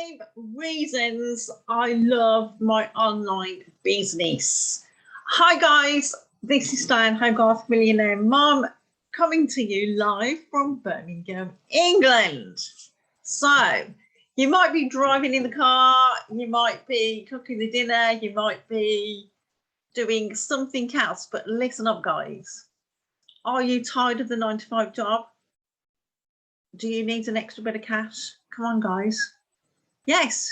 5 reasons I love my online business. Hi guys, this is Diane Hogarth, Millionaire Mum, coming to you live from Birmingham, England. So you might be driving in the car, you might be cooking the dinner, you might be doing something else, but listen up guys. Are you tired of the 9-to-5 job? Do you need an extra bit of cash? Come on guys. Yes,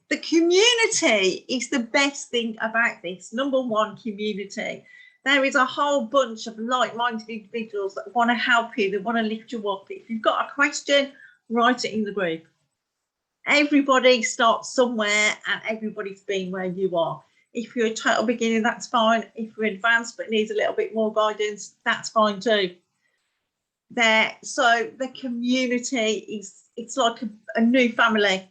the community is the best thing about this. Number one, community. There is a whole bunch of like-minded individuals that want to help you, that want to lift you up. If you've got a question, write it in the group. Everybody starts somewhere and everybody's been where you are. If you're a total beginner, that's fine. If you're advanced but needs a little bit more guidance, that's fine too. So the community it's like a new family.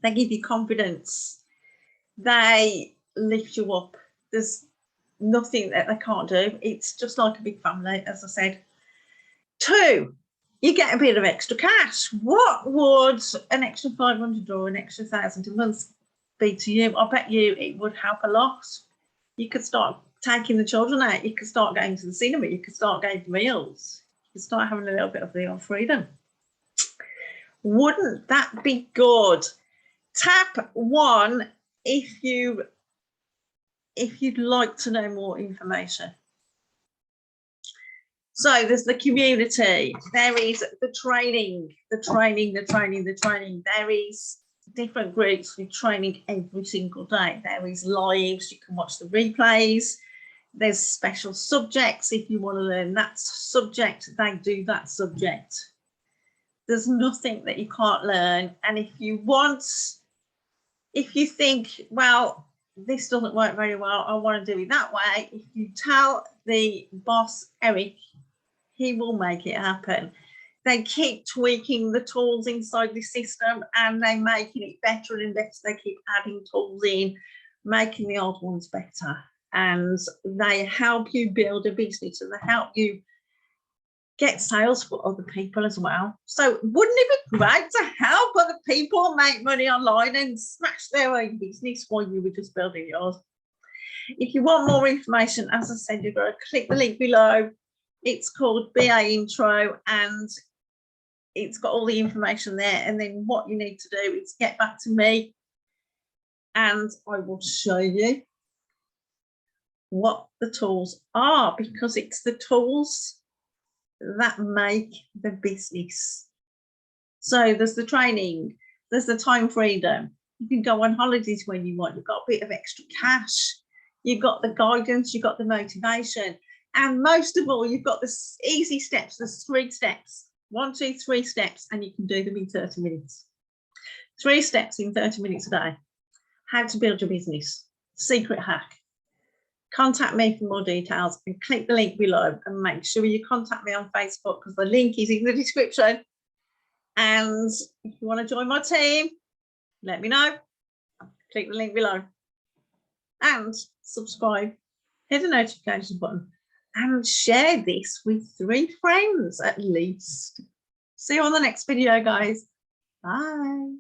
They give you confidence. They lift you up. There's nothing that they can't do. It's just like a big family, as I said. 2, you get a bit of extra cash. What would an extra 500 or an extra 1,000 a month be to you? I bet you it would help a lot. You could start taking the children out. You could start going to the cinema. You could start going to meals. You could start having a little bit of the old freedom. Wouldn't that be good? Tap 1 if you'd like to know more information. So there's the community, there is the training. There is different groups with training every single day. There is lives, you can watch the replays. There's special subjects if you want to learn that subject, they do that subject. There's nothing that you can't learn. And if you think, well, this doesn't work very well, I want to do it that way, if you tell the boss, Eric, he will make it happen. They keep tweaking the tools inside the system and they're making it better and better. They keep adding tools in, making the old ones better. And they help you build a business and they help you get sales for other people as well. So wouldn't it be great to help other people make money online and smash their own business while you were just building yours? If you want more information, as I said, you've got to click the link below. It's called BA Intro and it's got all the information there. And then what you need to do is get back to me and I will show you what the tools are, because it's the tools that make the business. So there's the training, there's the time freedom, you can go on holidays when you want, you've got a bit of extra cash, you've got the guidance, you've got the motivation, and most of all you've got the easy steps. There's 3 steps, 1, 2, 3 steps, and you can do them in 30 minutes. 3 steps in 30 minutes a day. How to build your business, secret hack. Contact me for more details and click the link below and make sure you contact me on Facebook because the link is in the description. And if you want to join my team, let me know. Click the link below and subscribe, hit the notification button and share this with 3 friends at least. See you on the next video, guys. Bye.